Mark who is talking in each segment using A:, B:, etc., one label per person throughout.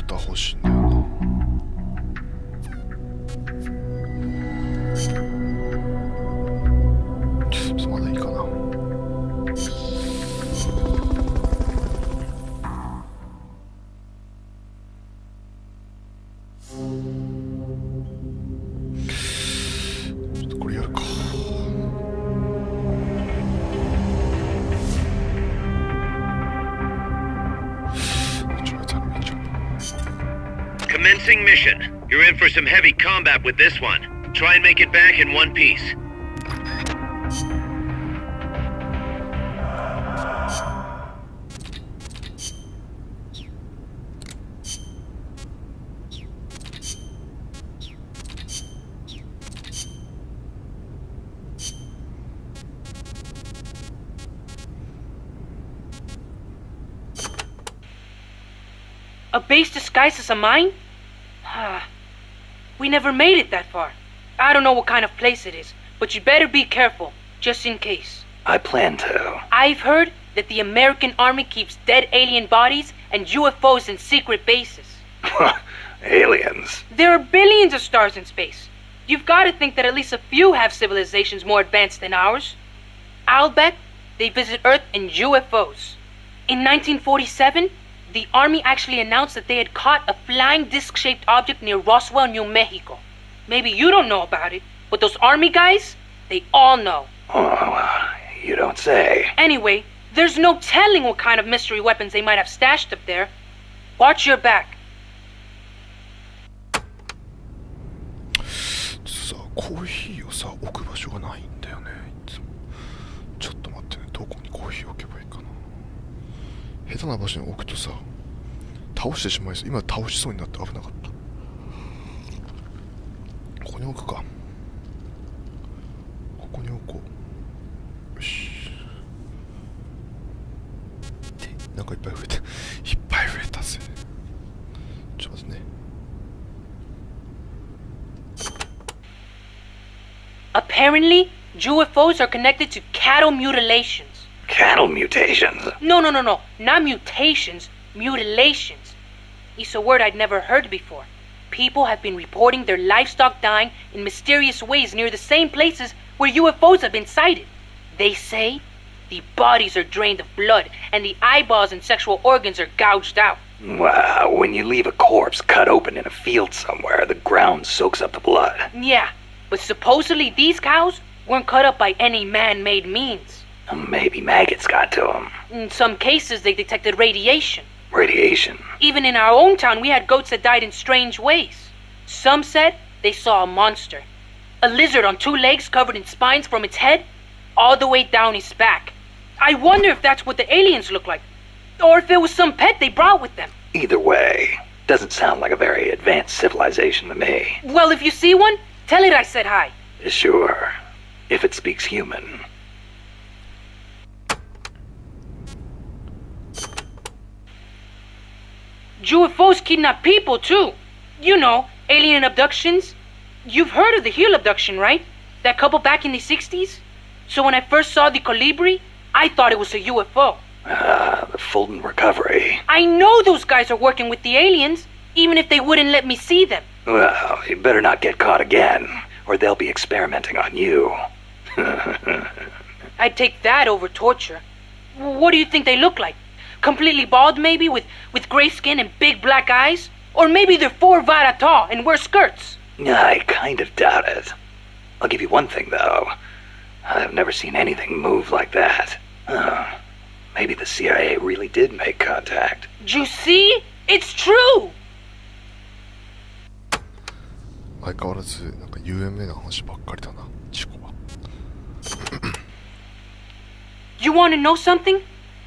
A: プター欲しいんだよな。まだいいかな。ちょっとこれやるか。
B: Commencing mission. You're in for some heavy combat with this one. Try and make it back in one piece.
C: A base disguised as a mine? We never made it that far. I don't know what kind of place it is, but you better be careful, just in case.
D: I plan to.
C: I've heard that the American army keeps dead alien bodies and UFOs in secret bases.
D: Aliens.
C: There are billions of stars in space. You've got to think that at least a few have civilizations more advanced than ours. I'll bet they visit Earth in UFOs. In 1947, the Army actually announced that they had caught a flying disc-shaped object near Roswell, New Mexico. Maybe you don't know about it, but those Army guys, they all know.
D: Oh, you don't say.
C: Anyway, there's no telling what kind of mystery weapons they might have stashed up there. Watch your back.
A: さ、コーヒーをさ、置く場所がないんだよね、いつも。ちょっと待ってね、どこにコーヒー置けばいいかな。下手な場所に置くとさ、倒してしまいそう。今倒しそうになって危なかった。ここに置くか。ここに置こう。よし。なんかいっぱい増えて、いっぱい増えたぜ。ちょっと待ってね。
C: Apparently, UFOs are connected to cattle mutilations.
D: Cattle mutations?
C: No, not mutations, mutilations. It's a word I'd never heard before. People have been reporting their livestock dying in mysterious ways near the same places where UFOs have been sighted. They say the bodies are drained of blood and the eyeballs and sexual organs are gouged out.
D: Wow, when you leave a corpse cut open in a field somewhere, the ground soaks up the blood.
C: Yeah, but supposedly these cows weren't cut up by any man-made means.
D: Maybe maggots got to them.
C: In some cases, they detected radiation.
D: Radiation?
C: Even in our own town, we had goats that died in strange ways. Some said they saw a monster. A lizard on 2 legs covered in spines from its head all the way down his back. I wonder if that's what the aliens look like. Or if it was some pet they brought with them.
D: Either way, doesn't sound like a very advanced civilization to me.
C: Well, if you see one, tell it I said hi.
D: Sure. If it speaks human.
C: UFOs kidnap people, too. You know, alien abductions. You've heard of the Hill abduction, right? That couple back in the 60s? So when I first saw the Colibri, I thought it was a UFO.
D: The Fulton recovery.
C: I know those guys are working with the aliens, even if they wouldn't let me see them.
D: Well, you better not get caught again, or they'll be experimenting on you.
C: I'd take that over torture. What do you think they look like? Completely bald, maybe, with gray skin and big black eyes? Or maybe they're 4 vara tall and wear skirts?
D: I kind of doubt it. I'll give you one thing, though. I've never seen anything move like that. Maybe the CIA really did make contact.
C: You see? It's true!
A: 相変わらずなんか有名な話ばっかりだな、チコは。
C: You want to know something?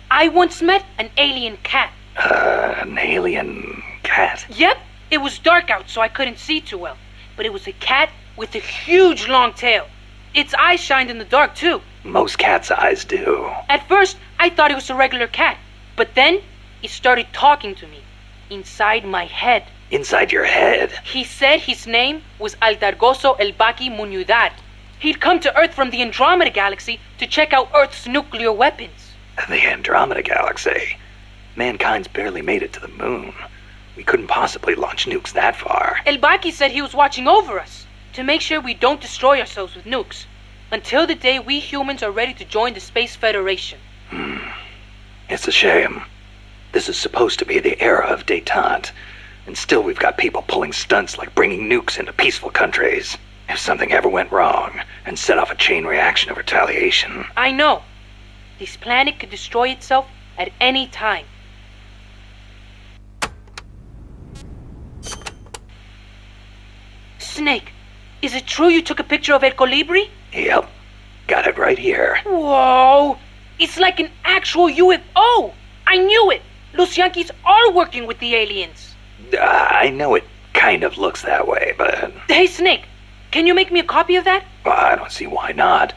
C: I once met an alien cat.
D: An alien cat?
C: Yep. It was dark out, so I couldn't see too well. But it was a cat with a huge long tail. Its eyes shined in the dark, too.
D: Most cats' eyes do.
C: At first, I thought it was a regular cat. But then, it started talking to me. Inside my head.
D: Inside your head?
C: He said his name was Aldargoso El Baki Muñudad. He'd come to Earth from the Andromeda Galaxy to check out Earth's nuclear weapons.
D: The Andromeda Galaxy? Mankind's barely made it to the moon. We couldn't possibly launch nukes that far.
C: El Baki said he was watching over us to make sure we don't destroy ourselves with nukes until the day we humans are ready to join the Space Federation.
D: It's a shame. This is supposed to be the era of détente, and still we've got people pulling stunts like bringing nukes into peaceful countries. If something ever went wrong and set off a chain reaction of retaliation.
C: I know. This planet could destroy itself at any time. Snake, is it true you took a picture of El Colibri?
D: Yep, got it right here.
C: Whoa! It's like an actual UFO! I knew it! Los Yankees are working with the aliens.
D: I know it kind of looks that way, but
C: Hey, Snake, can you make me a copy of that?
D: I don't see why not.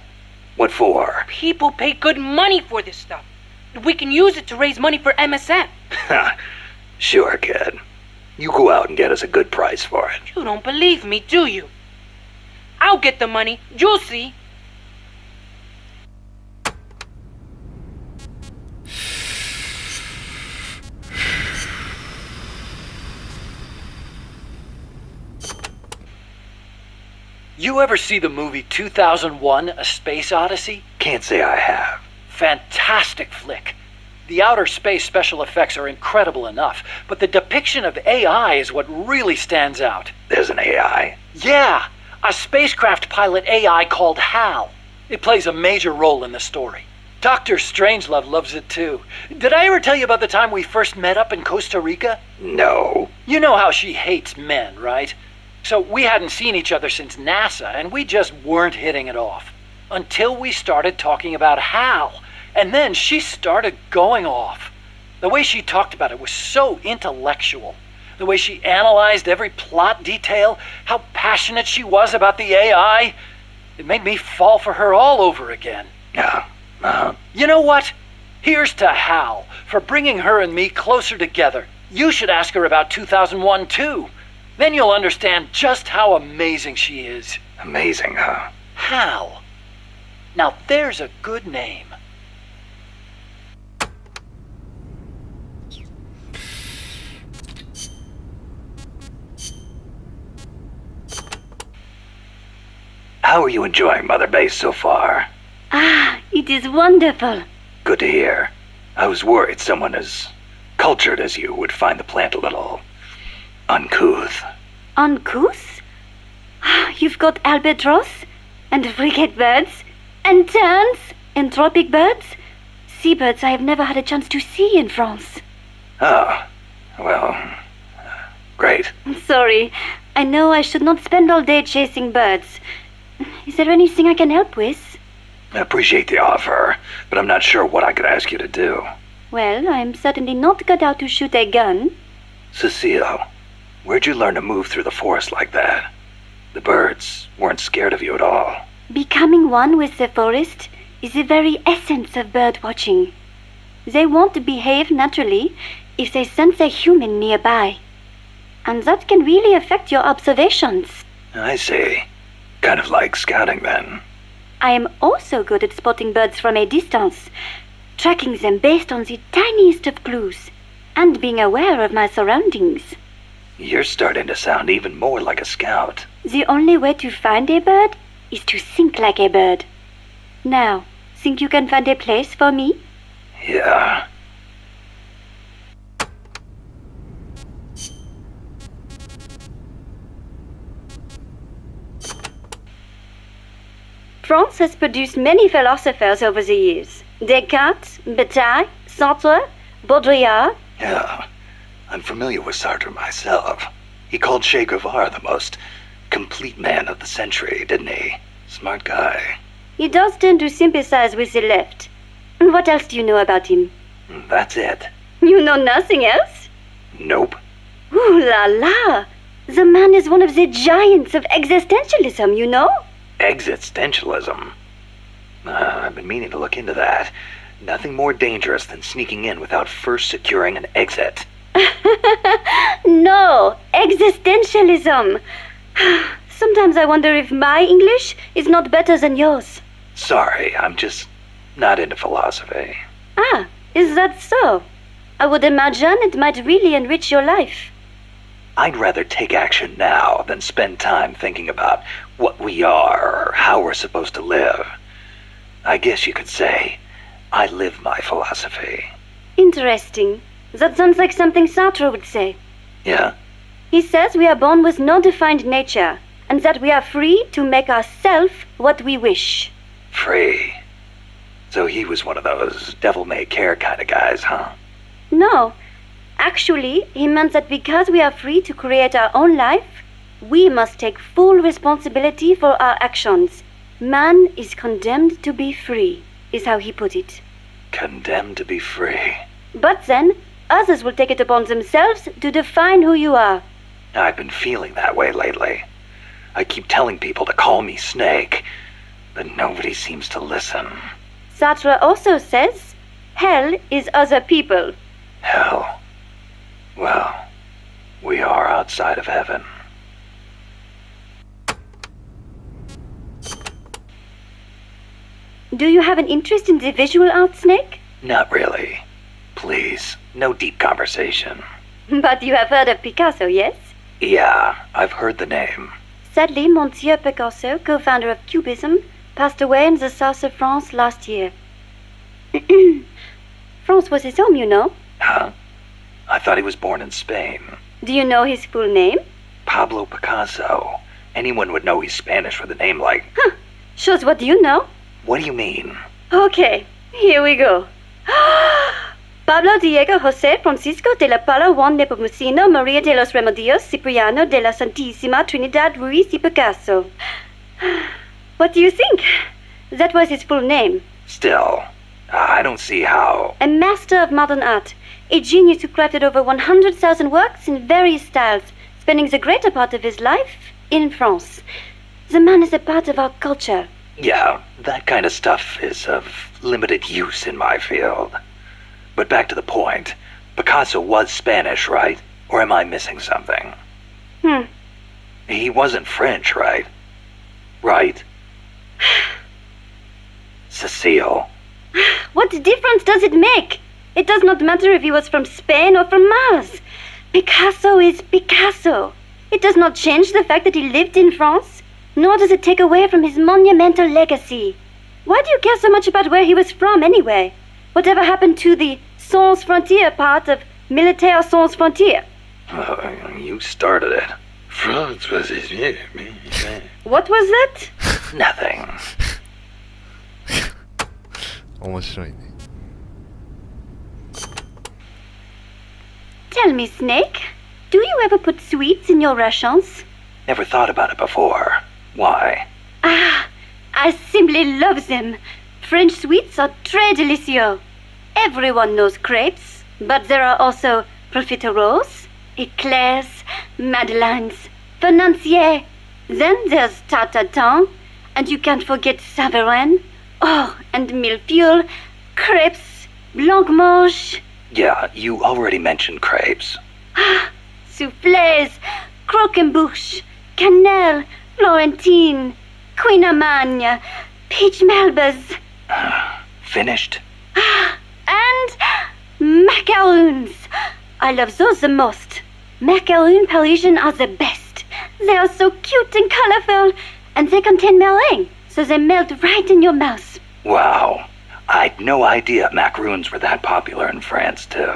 D: What for?
C: People pay good money for this stuff. We can use it to raise money for MSF.
D: Sure, kid. You go out and get us a good price for it.
C: You don't believe me, do you? I'll get the money. You'll see.
E: You ever see the movie 2001: A Space Odyssey?
D: Can't say I have.
E: Fantastic flick. The outer space special effects are incredible enough, but the depiction of AI is what really stands out.
D: There's an AI.
E: Yeah, a spacecraft pilot AI called HAL. It plays a major role in the story. Dr. Strangelove loves it too. Did I ever tell you about the time we first met up in Costa Rica?
D: No.
E: You know how she hates men, right? So we hadn't seen each other since NASA, and we just weren't hitting it off. Until we started talking about HAL. And then she started going off. The way she talked about it was so intellectual. The way she analyzed every plot detail, how passionate she was about the AI. It made me fall for her all over again.
D: Yeah.
E: You know what? Here's to Hal for bringing her and me closer together. You should ask her about 2001 too. Then you'll understand just how amazing she is.
D: Amazing, huh?
E: Hal. Now there's a good name.
D: How are you enjoying Mother Base so far?
F: Ah, it is wonderful.
D: Good to hear. I was worried someone as cultured as you would find the plant a little uncouth.
F: Uncouth? You've got albatross, and frigate birds, and terns, and tropic birds. Seabirds I have never had a chance to see in France.
D: Oh, well, great.
F: Sorry, I know I should not spend all day chasing birds. Is there anything I can help with?
D: I appreciate the offer, but I'm not sure what I could ask you to do.
F: Well, I'm certainly not cut out to shoot a gun.
D: Cecile, where'd you learn to move through the forest like that? The birds weren't scared of you at all.
F: Becoming one with the forest is the very essence of bird watching. They won't behave naturally if they sense a human nearby. And that can really affect your observations.
D: I see. Kind of like scouting then.
F: I am also good at spotting birds from a distance, tracking them based on the tiniest of clues, and being aware of my surroundings.
D: You're starting to sound even more like a scout.
F: The only way to find a bird is to think like a bird. Now, think you can find a place for me?
D: Yeah.
F: France has produced many philosophers over the years. Descartes, Bataille, Sartre, Baudrillard.
D: Yeah. I'm familiar with Sartre myself. He called Che Guevara the most complete man of the century, didn't he? Smart guy.
F: He does tend to sympathize with the left. What else do you know about him?
D: That's it.
F: You know nothing else?
D: Nope.
F: Ooh la la! The man is one of the giants of existentialism, you know?
D: Existentialism. I've been meaning to look into that. Nothing more dangerous than sneaking in without first securing an exit.
F: No, existentialism. Sometimes I wonder if my English is not better than yours.
D: Sorry, I'm just not into philosophy.
F: Ah, is that so? I would imagine it might really enrich your life.
D: I'd rather take action now than spend time thinking about what we are or how we're supposed to live. I guess you could say I live my philosophy.
F: Interesting. That sounds like something Sartre would say.
D: Yeah?
F: He says we are born with no defined nature, and that we are free to make ourselves what we wish.
D: Free. So he was one of those devil-may-care kind of guys, huh?
F: No. Actually, he meant that because we are free to create our own life, we must take full responsibility for our actions. Man is condemned to be free, is how he put it.
D: Condemned to be free.
F: But then, others will take it upon themselves to define who you are.
D: I've been feeling that way lately. I keep telling people to call me Snake, but nobody seems to listen.
F: Sartre also says, hell is other people.
D: Hell. Well, we are outside of heaven.
F: Do you have an interest in the visual arts, Snake?
D: Not really. Please, no deep conversation.
F: But you have heard of Picasso, yes?
D: Yeah, I've heard the name.
F: Sadly, Monsieur Picasso, co-founder of Cubism, passed away in the south of France last year. France was his home, you know.
D: Huh? I thought he was born in Spain.
F: Do you know his full name?
D: Pablo Picasso. Anyone would know he's Spanish with a name like...
F: Shows what you know.
D: What do you mean?
F: Okay, here we go. Pablo Diego José Francisco de la Paula Juan Nepomuceno Maria de los Remedios Cipriano de la Santísima Trinidad Ruiz y Picasso. What do you think? That was his full name.
D: Still, I don't see how...
F: A master of modern art. A genius who crafted over 100,000 works in various styles, spending the greater part of his life in France. The man is a part of our culture.
D: Yeah, that kind of stuff is of limited use in my field. But back to the point. Picasso was Spanish, right? Or am I missing something? He wasn't French, right? Right? Cecile.
F: What difference does it make? It does not matter if he was from Spain or from Mars. Picasso is Picasso. It does not change the fact that he lived in France, nor does it take away from his monumental legacy. Why do you care so much about where he was from, anyway? Whatever happened to the sans frontière part of Militaire sans frontière?
D: You started it.
F: What was that?
D: Nothing.
A: 面白いね。
F: Tell me, Snake, do you ever put sweets in your rations?
D: Never thought about it before. Why?
F: Ah, I simply love them. French sweets are très délicieux. Everyone knows crepes, but there are also profiteroles, eclairs, madeleines, financiers. Then there's tarte tatin, and you can't forget Savarin. Oh, and millefiori, crepes, blancmange.
D: Yeah, you already mentioned crepes.
F: Soufflés, croquembouche, cannelle, Florentine, Queen Amagne, peach melbas,
D: Finished?
F: and macaroons. I love those the most. Macaroon Parisian are the best. They are so cute and colorful, and they contain meringue, so they melt right in your mouth.
D: Wow. I'd no idea macaroons were that popular in France, too.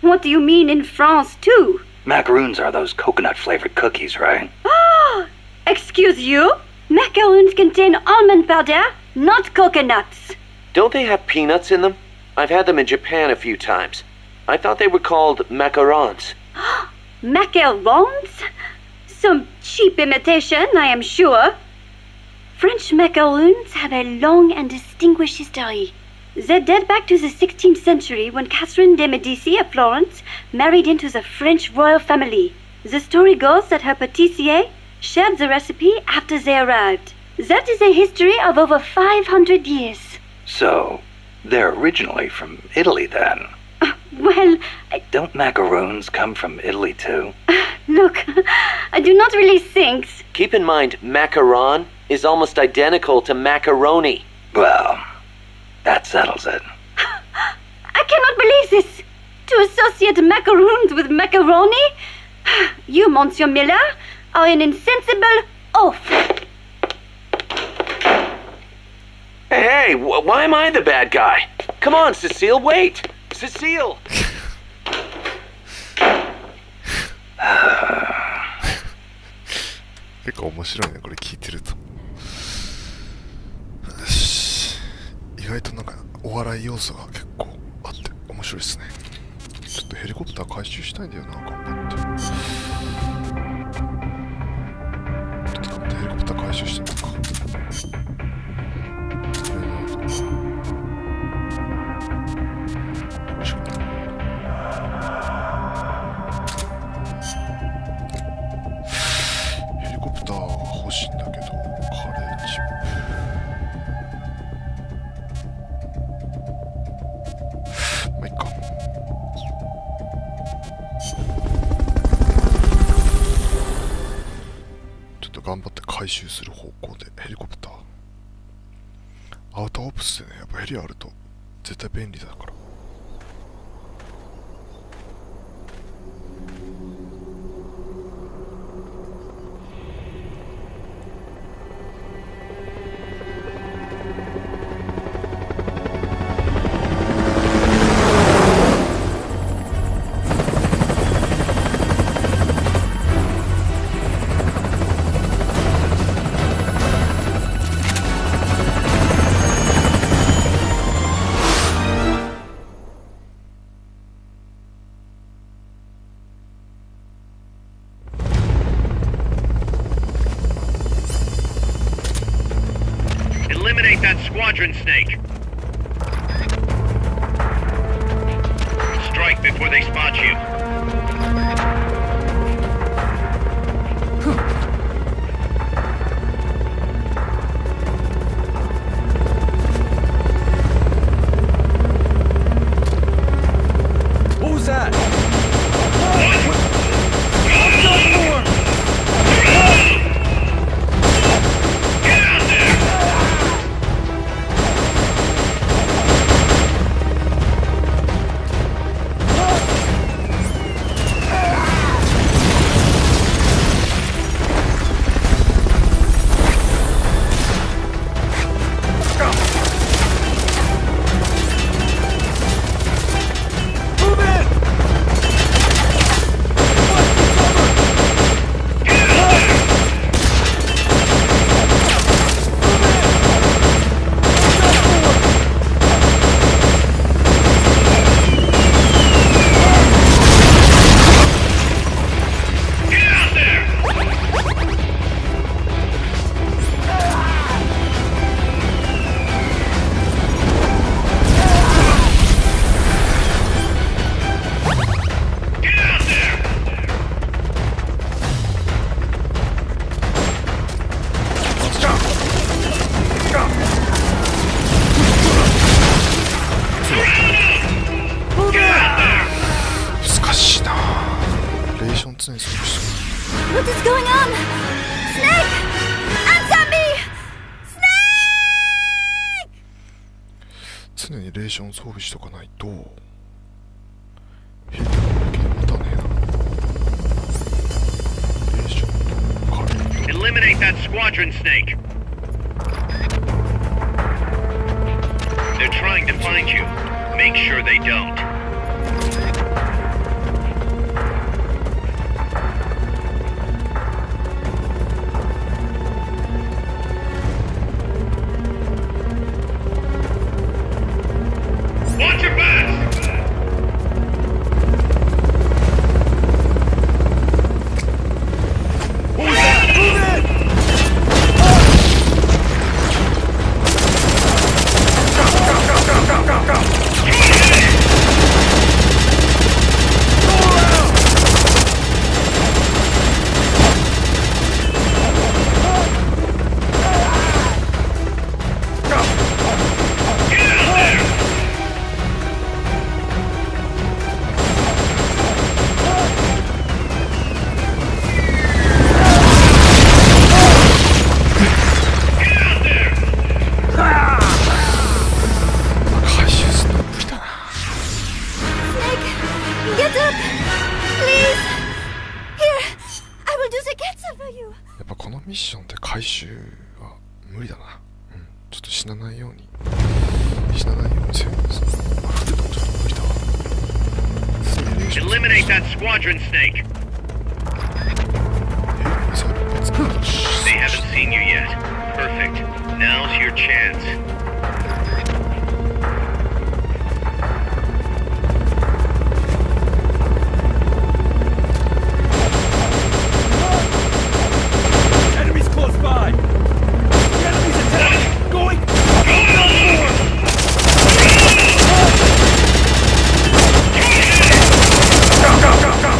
F: What do you mean in France, too?
D: Macaroons are those coconut-flavored cookies, right?
F: Oh, excuse you? Macaroons contain almond powder, not coconuts.
G: Don't they have peanuts in them? I've had them in Japan a few times. I thought they were called macarons.
F: Macarons? Some cheap imitation, I am sure. French macaroons have a long and distinguished history. They date back to the 16th century when Catherine de' Medici of Florence married into the French royal family. The story goes that her pâtissier shared the recipe after they arrived. That is a history of over 500 years.
D: So, they're originally from Italy, then.
F: Well,
D: Don't macaroons come from Italy, too?
F: look, I do not really think.
G: Keep in mind, macaron is almost identical to macaroni.
D: Well, that settles it.
F: I cannot believe this. To associate macaroons with macaroni? You, Monsieur Miller, are an insensible oaf.
G: Hey, why am I the bad guy? Come on, Cecile, wait! Cecile!
A: 結構面白いねこれ聞いてると。よし、意外となんかお笑い要素が結構あって面白いですね。ちょっとヘリコプター回収したいんだよな、頑張って。ちょっと頑張ってヘリコプター回収してみようか。よいしょ。ヘリコプターが欲しいんだけど、カレーチップ。まあいっか。ちょっと頑張って回収する方向でヘリコプター。アウターオプスでね、やっぱヘリあると絶対便利だから。
B: Eliminate that squadron snake. Strike before they spot you.
E: What was that?
B: Get out there!
F: What is going on? Snake! Answer me! Snake!
A: 常にレーション装備しとかないとヘリの動きが持たねえな。レーションとカレーと
B: Eliminate that squadron snake. They're trying to find you. Make sure they don't. Watch your backs!
E: What was that? Move it!
B: Go, go, go, go, go, go, go!
A: やっぱこのミッションで回収は無理だな。うん、ちょっと死なないようにせよ。あ、ちょっと無理だわ。
B: Eliminate that squadron snake.
A: ミサイル一発。
B: They haven't seen you yet. Perfect. Now's your chance.
H: Enemies close by! The enemy's attack! Going!
D: Go, go, go, go!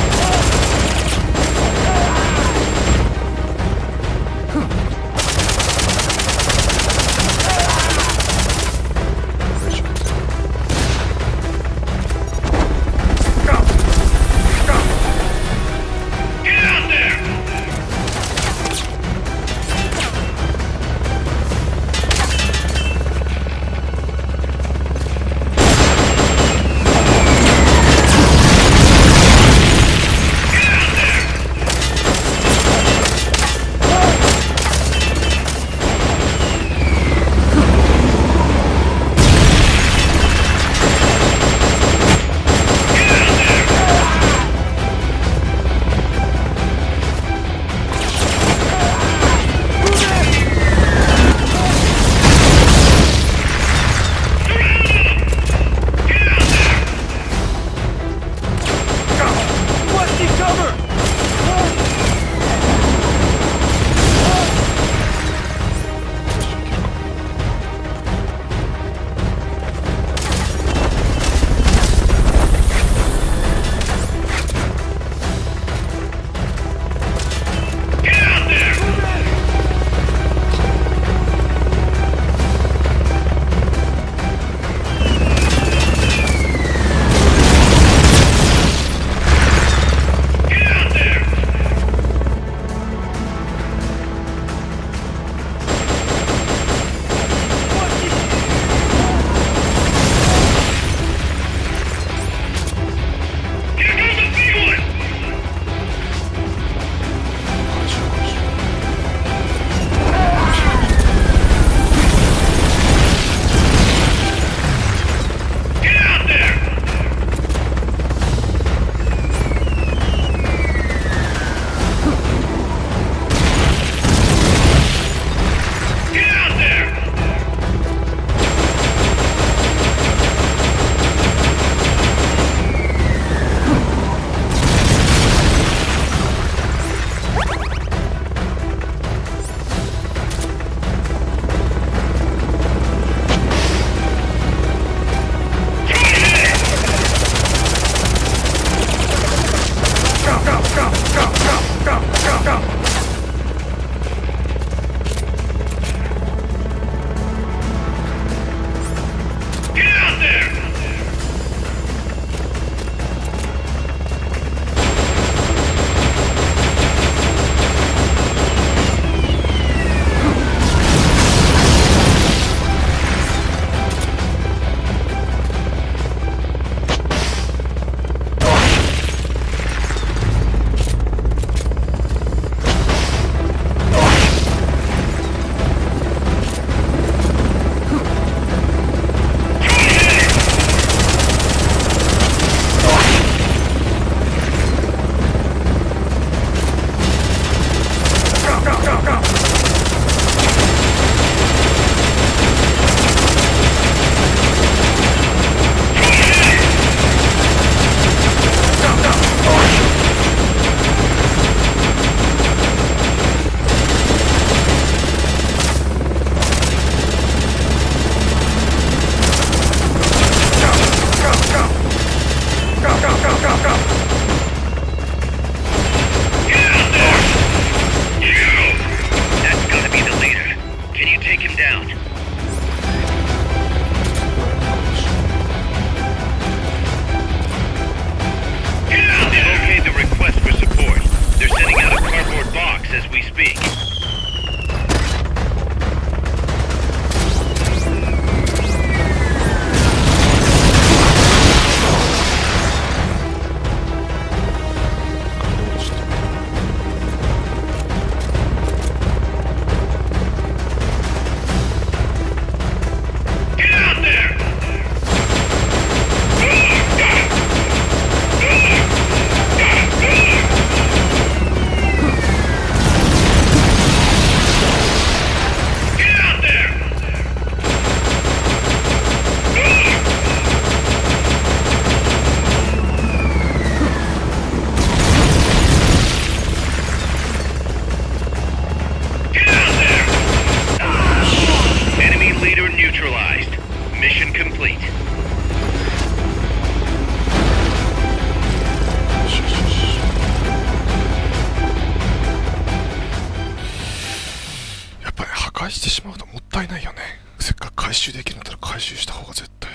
A: 返してしまうともったいないよね。せっかく回収できるんだったら回収した方が絶対。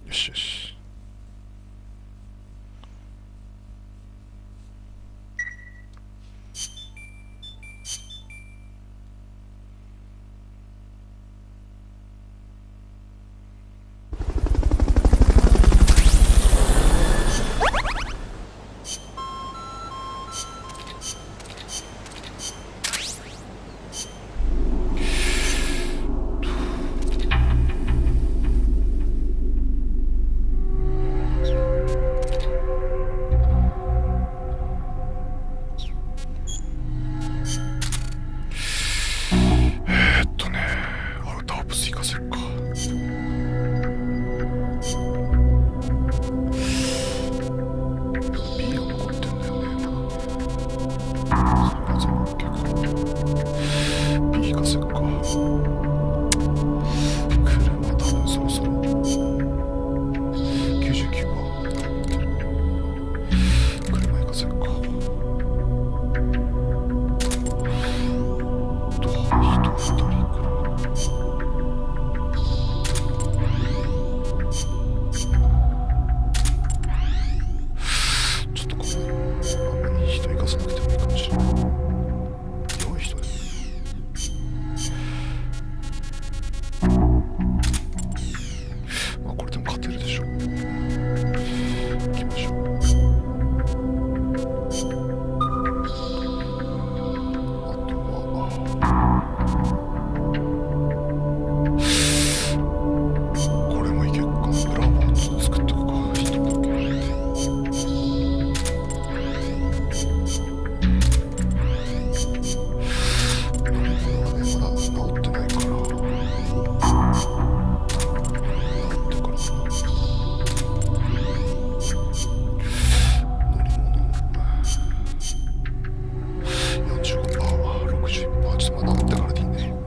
A: よしよし。アウターオプス行かせるか。B が残ってんだよね。まずB 行かせるか。車多分そろそろ99%車行かせるか。人2人くらい。ちょっとごめん、あんまりいい人行かせなくてもいいかもしれない。弱い人でまあこれでも勝てるでしょ。行きましょう。あとはこれもいけっかな。ブラボーちょっと作っとくか。一人だけ乗り物はねまだ治ってないから、治ってからな。乗り物45%は61%、ちょっとまだ治ってからでいいね。